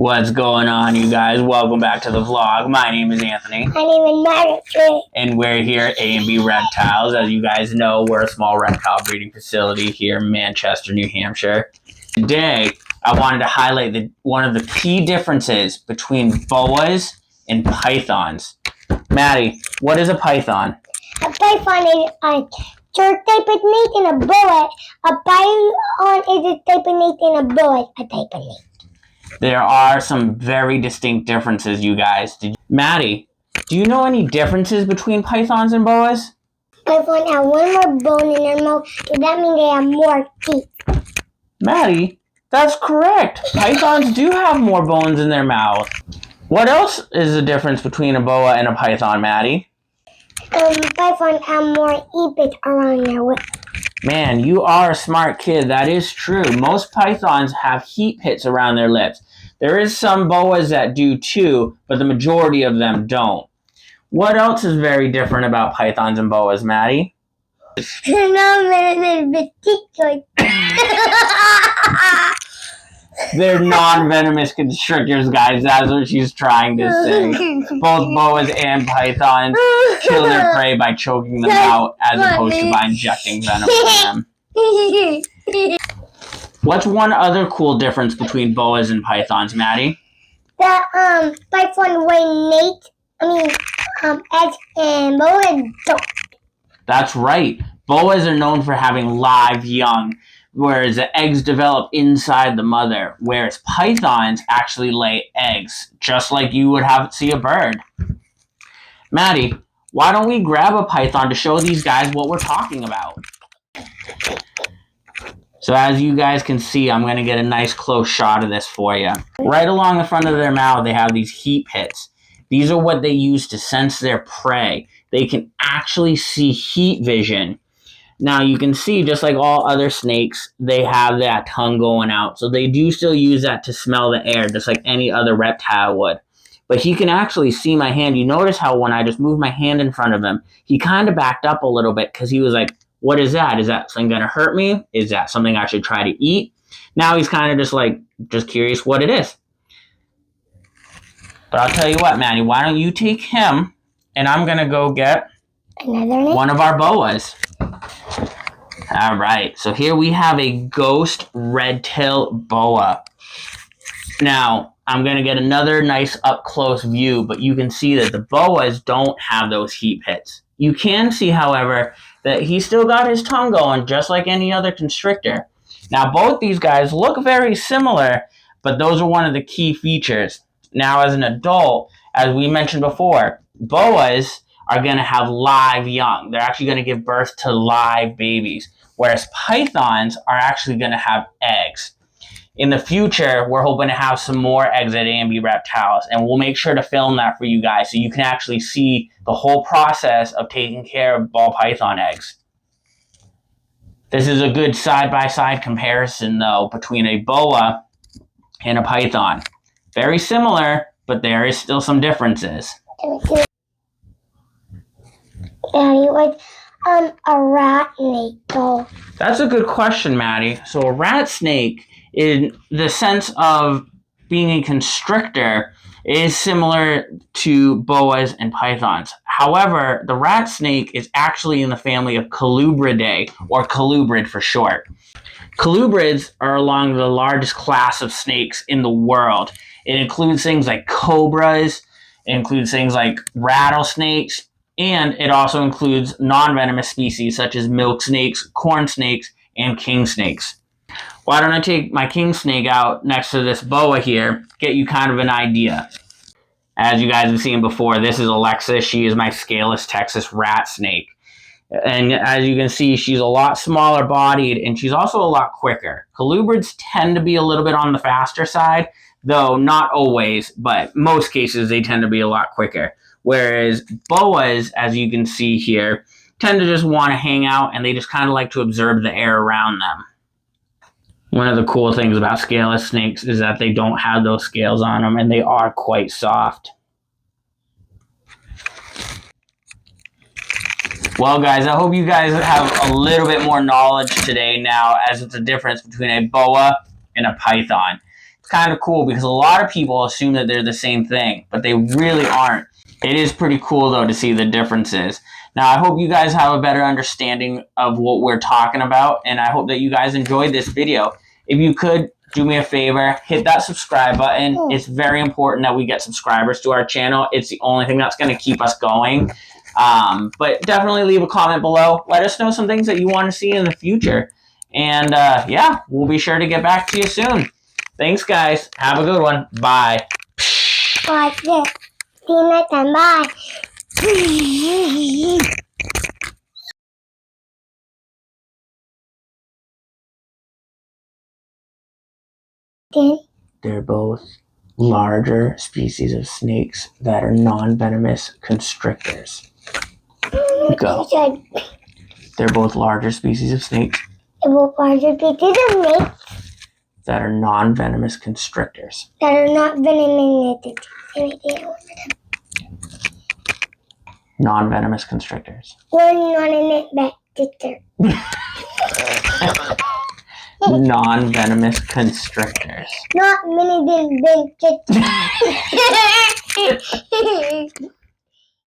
What's going on, you guys? Welcome back to the vlog. My name is Anthony. My name is Margaret. And we're here at A&B Reptiles. As you guys know, we're a small reptile breeding facility here in Manchester, New Hampshire. Today, I wanted to highlight one of the key differences between boas and pythons. Maddie, what is a python? A python is a short type of snake and a boa. A python is a type of snake and a boa is a type of snake. There are some very distinct differences, you guys. Maddie, do you know any differences between pythons and boas? Pythons have one more bone in their mouth, so that means they have more teeth. Maddie, that's correct. Pythons do have more bones in their mouth. What else is the difference between a boa and a python, Maddie? Pythons have more e-pits around their lips. Man, you are a smart kid. That is true. Most pythons have heat pits around their lips. There is some boas that do too, but the majority of them don't. What else is very different about pythons and boas, Maddie? They're non-venomous constrictors, guys. That's what she's trying to say. Both boas and pythons kill their prey by choking them out as opposed to by injecting venom in them. What's one other cool difference between boas and pythons, Maddie? The python weigh eggs and boas don't. That's right. Boas are known for having live young, whereas the eggs develop inside the mother, whereas pythons actually lay eggs, just like you would see a bird. Maddie, why don't we grab a python to show these guys what we're talking about? So as you guys can see, I'm going to get a nice close shot of this for you. Right along the front of their mouth, they have these heat pits. These are what they use to sense their prey. They can actually see heat vision. Now you can see, just like all other snakes, they have that tongue going out. So they do still use that to smell the air, just like any other reptile would. But he can actually see my hand. You notice how when I just moved my hand in front of him, he kind of backed up a little bit because he was like, what is that? Is that something going to hurt me? Is that something I should try to eat? Now he's kind of just curious what it is. But I'll tell you what, Maddie, why don't you take him and I'm going to go get one of our boas. All right, so here we have a ghost red-tail boa. Now, I'm going to get another nice up-close view, but you can see that the boas don't have those heat pits. You can see, however, that he's still got his tongue going, just like any other constrictor. Now, both these guys look very similar, but those are one of the key features. Now, as an adult, as we mentioned before, boas are going to have live young. They're actually going to give birth to live babies, whereas pythons are actually going to have eggs. In the future, we're hoping to have some more eggs at A&B Reptiles, and we'll make sure to film that for you guys so you can actually see the whole process of taking care of ball python eggs. This is a good side-by-side comparison, though, between a boa and a python. Very similar, but there is still some differences. Daddy, what's a rat snake though? That's a good question, Maddie. So a rat snake, in the sense of being a constrictor, is similar to boas and pythons. However, the rat snake is actually in the family of Colubridae, or colubrid for short. Colubrids are among the largest class of snakes in the world. It includes things like cobras, it includes things like rattlesnakes, and it also includes non-venomous species such as milk snakes, corn snakes, and king snakes. Why don't I take my king snake out next to this boa here, get you kind of an idea. As you guys have seen before, this is Alexis. She is my scaleless Texas rat snake. And as you can see, she's a lot smaller bodied, and she's also a lot quicker. Colubrids tend to be a little bit on the faster side, though not always, but most cases they tend to be a lot quicker. Whereas boas, as you can see here, tend to just want to hang out, and they just kind of like to observe the air around them. One of the cool things about scaleless snakes is that they don't have those scales on them, and they are quite soft. Well, guys, I hope you guys have a little bit more knowledge today now as it's a difference between a boa and a python. It's kind of cool because a lot of people assume that they're the same thing, but they really aren't. It is pretty cool, though, to see the differences. Now, I hope you guys have a better understanding of what we're talking about, and I hope that you guys enjoyed this video. If you could, do me a favor, hit that subscribe button. It's very important that we get subscribers to our channel. It's the only thing that's going to keep us going. But definitely leave a comment below. Let us know some things that you want to see in the future. And yeah, we'll be sure to get back to you soon. Thanks, guys. Have a good one. Bye. Watch this. See you next time. Bye. They're both larger species of snakes that are non-venomous constrictors. Go. They're both larger species of snakes Larger species of snakes that are non-venomous constrictors. that are not venomous. Non-venomous constrictors. We're not in it, Non-venomous constrictors. Not many been